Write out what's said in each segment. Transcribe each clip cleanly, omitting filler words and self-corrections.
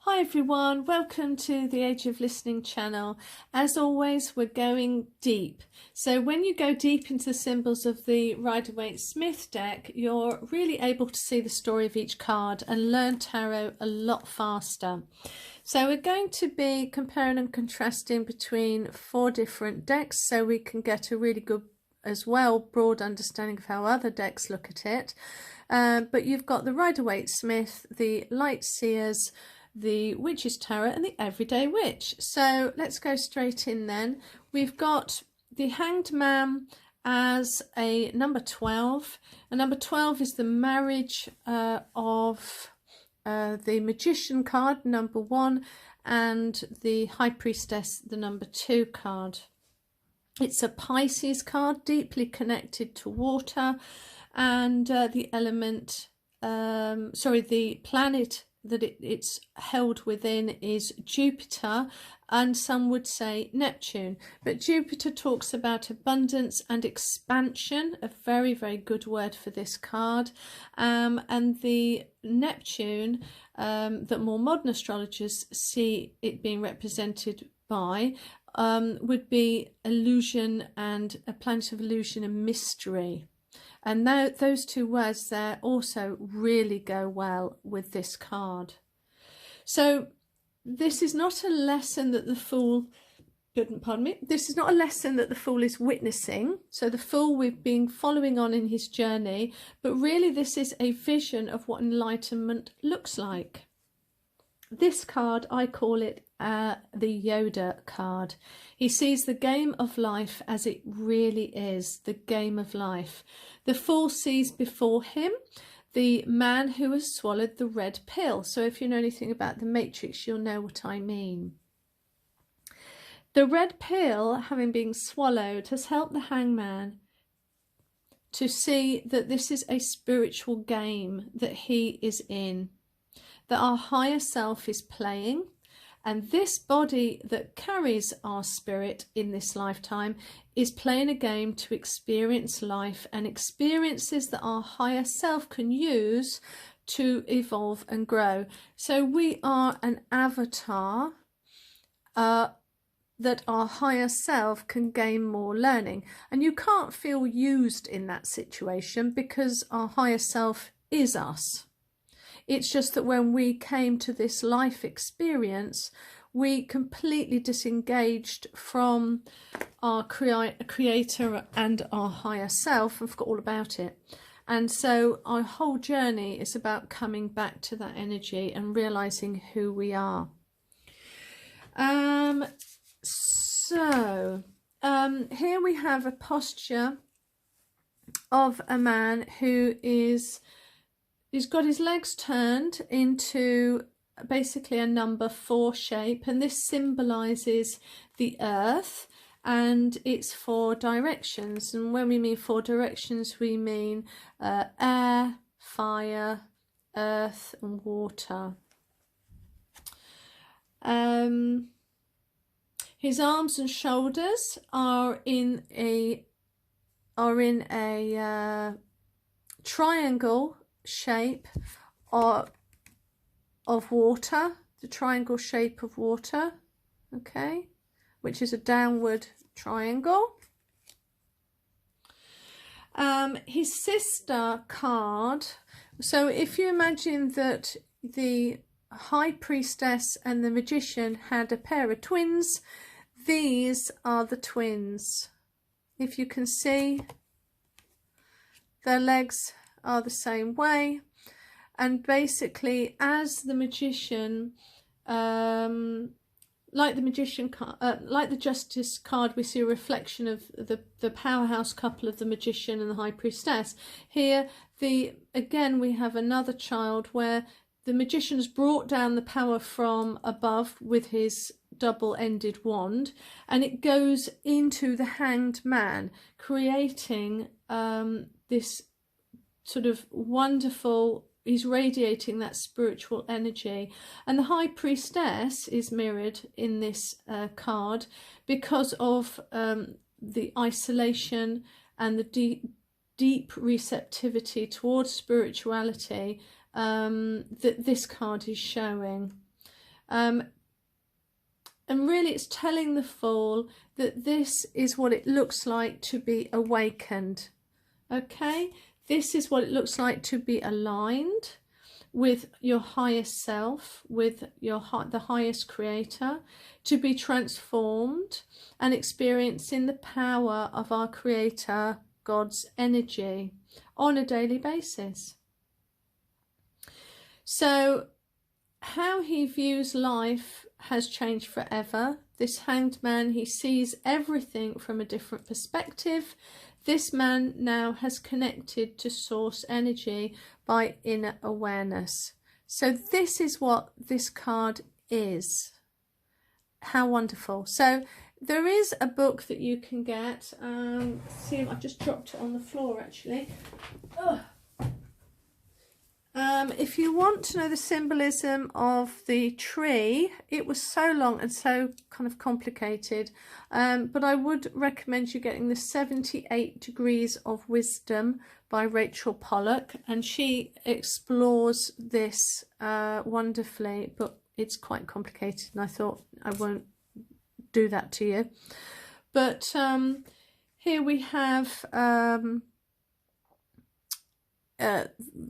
Hi everyone, welcome to the Age of Listening channel. As always, we're going deep. So when you go deep into the symbols of the Rider-Waite-Smith deck, you're really able to see the story of each card and learn tarot a lot faster. So we're going to be comparing and contrasting between 4 different decks so we can get a really good, as well, broad understanding of how other decks look at it. But you've got the Rider-Waite-Smith, the Light Seers, the Witch's Tarot and the Everyday Witch. So let's go straight in then. We've got the Hanged Man as a number 12. And number 12 is the marriage of the Magician card, number 1, and the High Priestess, the number 2 card. It's a Pisces card, deeply connected to water, and the element, the planet that it's held within is Jupiter, and some would say Neptune, but Jupiter talks about abundance and expansion, a very, very good word for this card, and the Neptune that more modern astrologers see it being represented by would be illusion, and a planet of illusion and mystery. And those 2 words there also really go well with this card. So this is not a lesson that the Fool, pardon me, this is not a lesson that the Fool is witnessing. So the Fool, we've been following on in his journey, but really this is a vision of what enlightenment looks like. This card, I call it the Yoda card. He sees the game of life as it really is, the game of life. The Fool sees before him the man who has swallowed the red pill. So if you know anything about the Matrix, you'll know what I mean. The red pill, having been swallowed, has helped the hangman to see that this is a spiritual game that he is in, that our higher self is playing, and this body that carries our spirit in this lifetime is playing a game to experience life, and experiences that our higher self can use to evolve and grow. So we are an avatar that our higher self can gain more learning, and you can't feel used in that situation because our higher self is us. It's just that when we came to this life experience, we completely disengaged from our creator and our higher self and forgot all about it. And so our whole journey is about coming back to that energy and realizing who we are. Here we have a posture of a man who he's got his legs turned into basically a number 4 shape, and this symbolizes the earth, and it's 4 directions. And when we mean 4 directions, we mean air, fire, earth and water. His arms and shoulders are in a triangle shape of water, the triangle shape of water, okay, which is a downward triangle. His sister card, so if you imagine that the High Priestess and the Magician had a pair of twins, these are the twins. If you can see, their legs are the same way, and basically as the Magician, like the Justice card, we see a reflection of the powerhouse couple of the Magician and the High Priestess. Here again we have another child where the Magician's brought down the power from above with his double-ended wand, and it goes into the Hanged Man, creating this sort of wonderful, he's radiating that spiritual energy. And the High Priestess is mirrored in this card because of the isolation and the deep receptivity towards spirituality that this card is showing. And really it's telling the Fool that this is what it looks like to be awakened. Okay, this is what it looks like to be aligned with your highest self, with the highest creator, to be transformed and experiencing the power of our creator, God's energy on a daily basis. So how he views life has changed forever. This hanged man, he sees everything from a different perspective. This man now has connected to source energy by inner awareness. So this is what this card is. How wonderful. So there is a book that you can get. See, I've just dropped it on the floor actually. Ugh. If you want to know the symbolism of the tree, it was so long and so kind of complicated, but I would recommend you getting the 78 Degrees of Wisdom by Rachel Pollack, and she explores this wonderfully, but it's quite complicated and I thought I won't do that to you. But here we have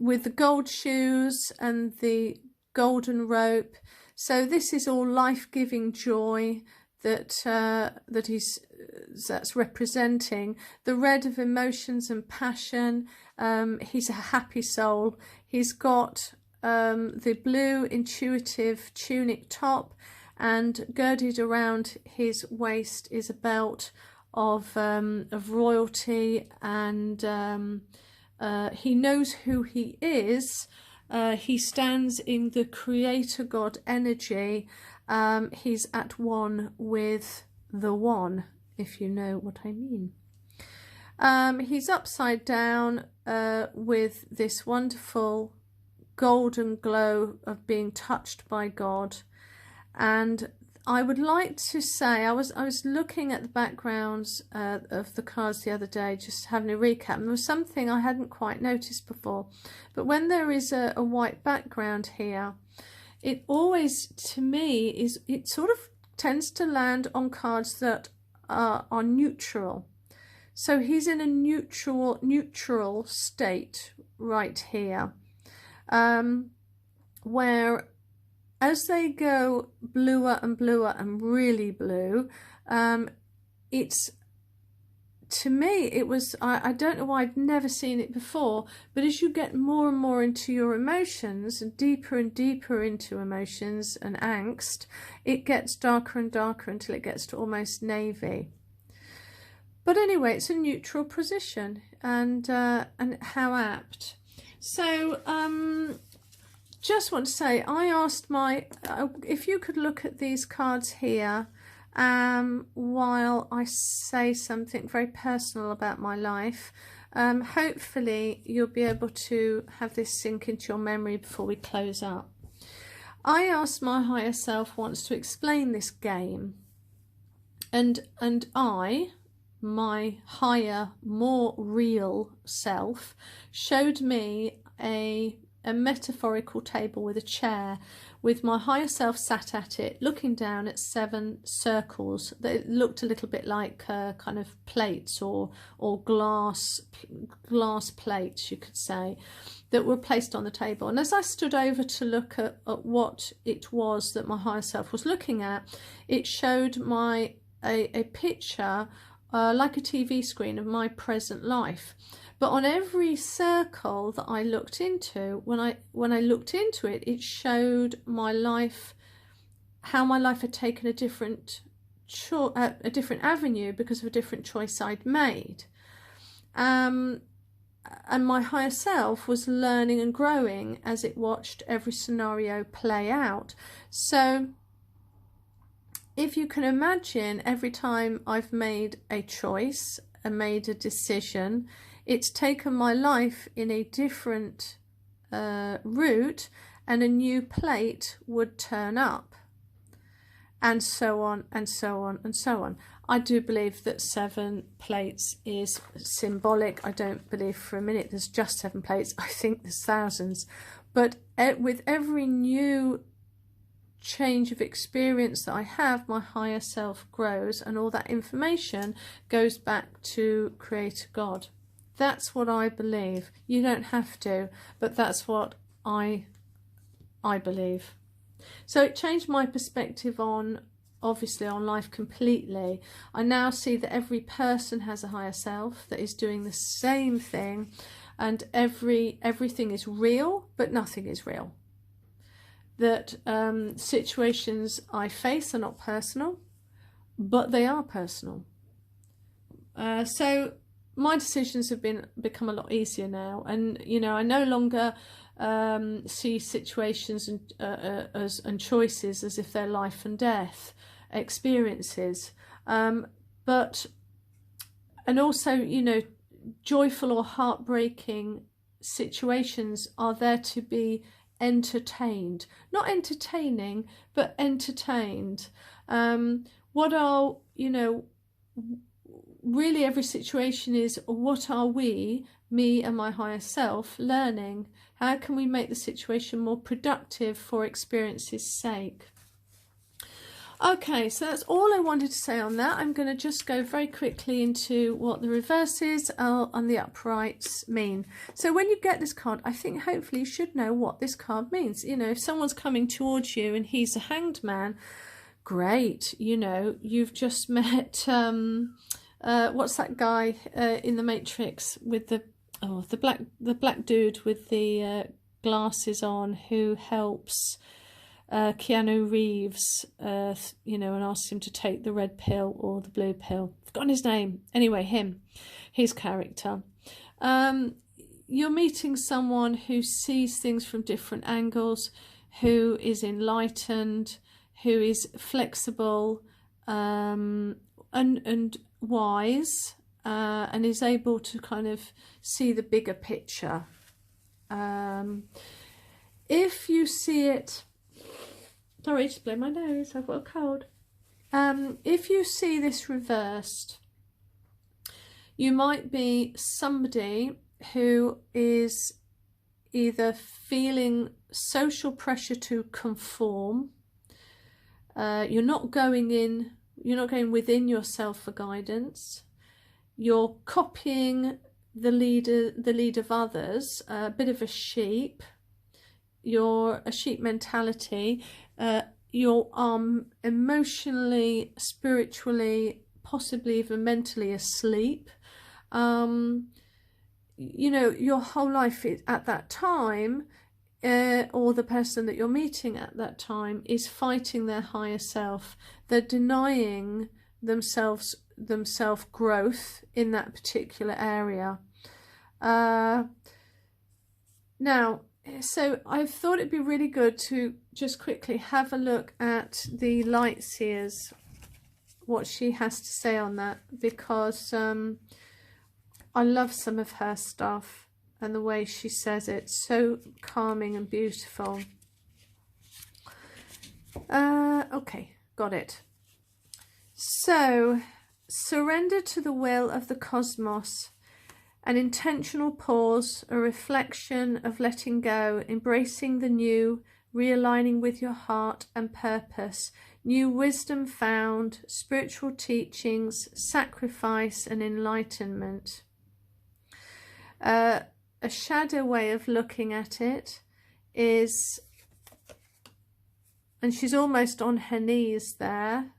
with the gold shoes and the golden rope. So this is all life-giving joy that's representing. The red of emotions and passion. He's a happy soul. He's got the blue intuitive tunic top, and girded around his waist is a belt of royalty, and he knows who he is. He stands in the creator God energy. He's at one with the one, if you know what I mean. He's upside down with this wonderful golden glow of being touched by God. And I would like to say, I was looking at the backgrounds of the cards the other day, just having a recap, and there was something I hadn't quite noticed before. But when there is a white background here, it always, to me, it sort of tends to land on cards that are neutral. So he's in a neutral state right here, where as they go bluer and bluer and really blue, it's, to me, it was, I don't know why I'd never seen it before, but as you get more and more into your emotions, and deeper into emotions and angst, it gets darker and darker until it gets to almost navy. But anyway, it's a neutral position, and how apt. So, just want to say, I asked if you could look at these cards here while I say something very personal about my life. Hopefully you'll be able to have this sink into your memory before we close up. I asked my higher self once to explain this game, and my higher, more real self showed me a metaphorical table with a chair, with my higher self sat at it, looking down at 7 circles that looked a little bit like kind of plates or glass plates, you could say, that were placed on the table. And as I stood over to look at what it was that my higher self was looking at, it showed a picture like a TV screen of my present life. But on every circle that I looked into, when I looked into it, it showed my life, how my life had taken a different avenue because of a different choice I'd made. And my higher self was learning and growing as it watched every scenario play out. So if you can imagine, every time I've made a choice and made a decision, it's taken my life in a different route, and a new plate would turn up, and so on and so on and so on. I do believe that 7 plates is symbolic. I don't believe for a minute there's just 7 plates. I think there's thousands. But with every new change of experience that I have, my higher self grows, and all that information goes back to Creator God. That's what I believe. You don't have to, but that's what I believe. So it changed my perspective on, obviously, on life completely. I now see that every person has a higher self that is doing the same thing, and everything is real, but nothing is real. That situations I face are not personal, but they are personal. So my decisions have become a lot easier now, and you know, I no longer see situations and choices as if they're life and death experiences, and also, you know, joyful or heartbreaking situations are there to be entertained, not entertaining, but entertained. What are, you know, really every situation is, what are we, me and my higher self, learning? How can we make the situation more productive for experience's sake? Okay, so that's all I wanted to say on that. I'm going to just go very quickly into what the reverses and the uprights mean. So when you get this card, I think hopefully you should know what this card means. You know, if someone's coming towards you and he's a hanged man, great. You know, you've just met, what's that guy in the Matrix with the black dude with the glasses on, who helps Keanu Reeves, you know, and asks him to take the red pill or the blue pill. I've forgotten his name. Anyway, his character. You're meeting someone who sees things from different angles, who is enlightened, who is flexible, and wise, and is able to kind of see the bigger picture. If you see it, sorry, just blow my nose, I've got a cold. If you see this reversed, you might be somebody who is either feeling social pressure to conform. You're not going within yourself for guidance. You're copying the lead of others, a bit of a sheep. You're a sheep mentality. You're emotionally, spiritually, possibly even mentally asleep. You know, your whole life at that time, or the person that you're meeting at that time, is fighting their higher self. They're denying themselves growth in that particular area. Now, so I thought it'd be really good to just quickly have a look at the Light Seers, what she has to say on that, because I love some of her stuff and the way she says it. So calming and beautiful. Okay, got it. So, surrender to the will of the cosmos. An intentional pause, a reflection of letting go, embracing the new, realigning with your heart and purpose, new wisdom found, spiritual teachings, sacrifice and enlightenment. A shadow way of looking at it is, and she's almost on her knees there,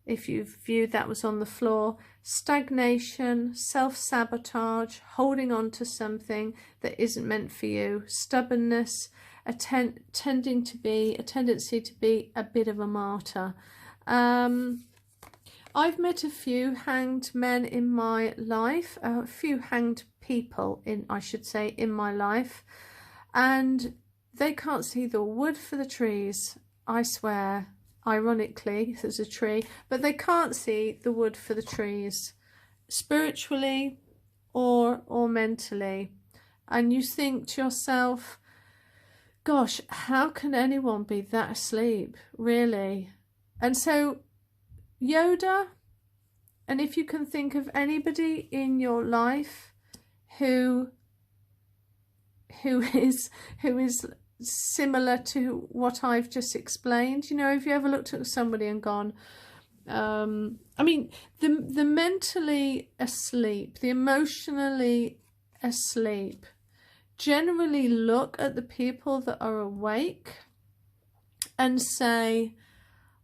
if you viewed that was on the floor, stagnation, self-sabotage, holding on to something that isn't meant for you, stubbornness, a tendency to be a bit of a martyr. I've met a few hanged men in my life, a few hanged people I should say, in my life, and they can't see the wood for the trees, I swear. Ironically, there's a tree, but they can't see the wood for the trees, spiritually or mentally. And you think to yourself, gosh, how can anyone be that asleep, really? And so Yoda, and if you can think of anybody in your life who is similar to what I've just explained. You know, have you ever looked at somebody and gone, I mean, the mentally asleep, the emotionally asleep, generally look at the people that are awake and say,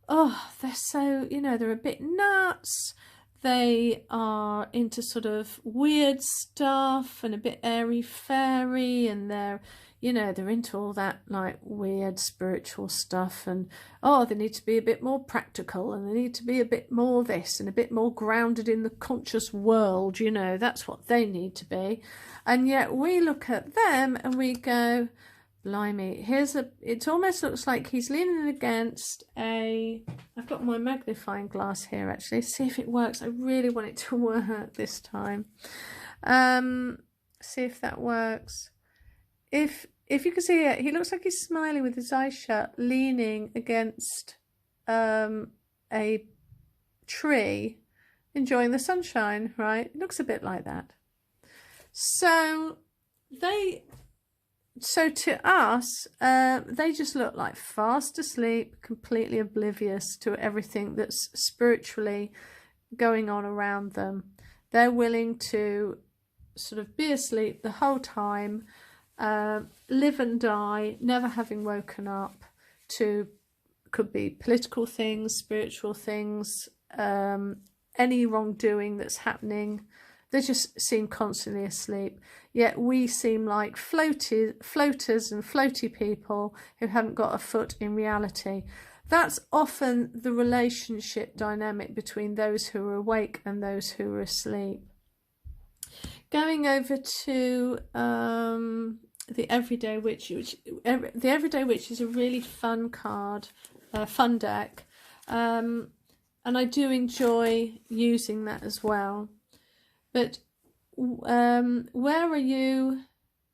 oh, they're so, you know, they're a bit nuts. They are into sort of weird stuff and a bit airy-fairy, and they're, you know, they're into all that like weird spiritual stuff, and oh, they need to be a bit more practical, and they need to be a bit more this and a bit more grounded in the conscious world, you know, that's what they need to be. And yet we look at them and we go, blimey, it almost looks like he's leaning against I've got my magnifying glass here actually, see if it works. I really want it to work this time. See if that works. If you can see it, he looks like he's smiling with his eyes shut, leaning against a tree, enjoying the sunshine, right? It looks a bit like that. So to us, they just look like fast asleep, completely oblivious to everything that's spiritually going on around them. They're willing to sort of be asleep the whole time, live and die, never having woken up to, could be political things, spiritual things, any wrongdoing that's happening. They just seem constantly asleep. Yet we seem like floaters and floaty people who haven't got a foot in reality. That's often the relationship dynamic between those who are awake and those who are asleep. Going over to the Everyday Witch, the Everyday Witch is a really fun card, fun deck, and I do enjoy using that as well. But where are you?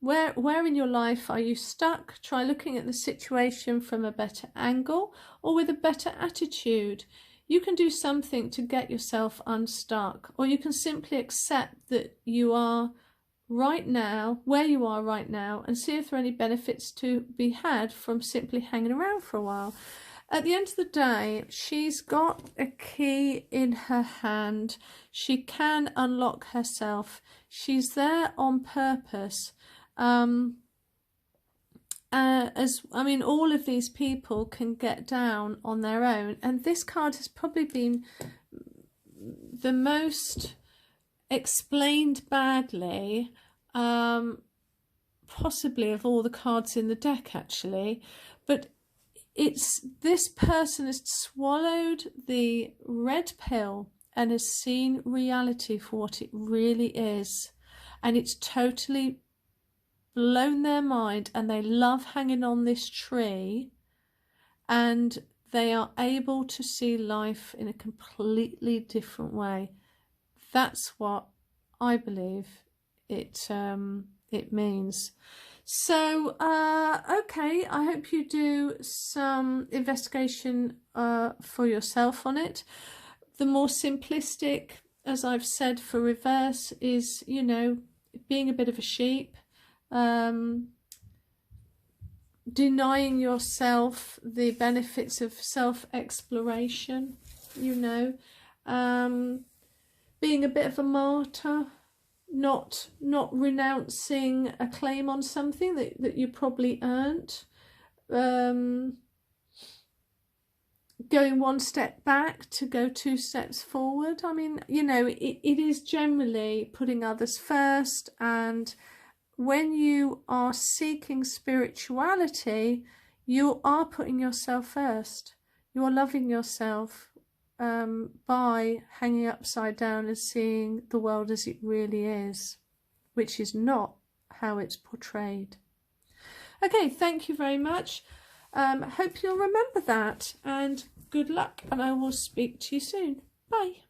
Where in your life are you stuck? Try looking at the situation from a better angle or with a better attitude. You can do something to get yourself unstuck, or you can simply accept that you are right now, where you are right now, and see if there are any benefits to be had from simply hanging around for a while. At the end of the day, she's got a key in her hand. She can unlock herself. She's there on purpose. All of these people can get down on their own, and this card has probably been the most explained badly, possibly of all the cards in the deck actually, but this person has swallowed the red pill and has seen reality for what it really is, and it's totally blown their mind, and they love hanging on this tree, and they are able to see life in a completely different way. That's what I believe it means. So okay, I hope you do some investigation for yourself on it. The more simplistic, as I've said, for reverse is, you know, being a bit of a sheep, denying yourself the benefits of self-exploration, you know, being a bit of a martyr, not renouncing a claim on something that you probably earned, going one step back to go two steps forward. I mean, you know, it is generally putting others first, and when you are seeking spirituality, you are putting yourself first. You are loving yourself by hanging upside down and seeing the world as it really is, which is not how it's portrayed. Okay, thank you very much. Hope you'll remember that, and good luck, and I will speak to you soon. Bye.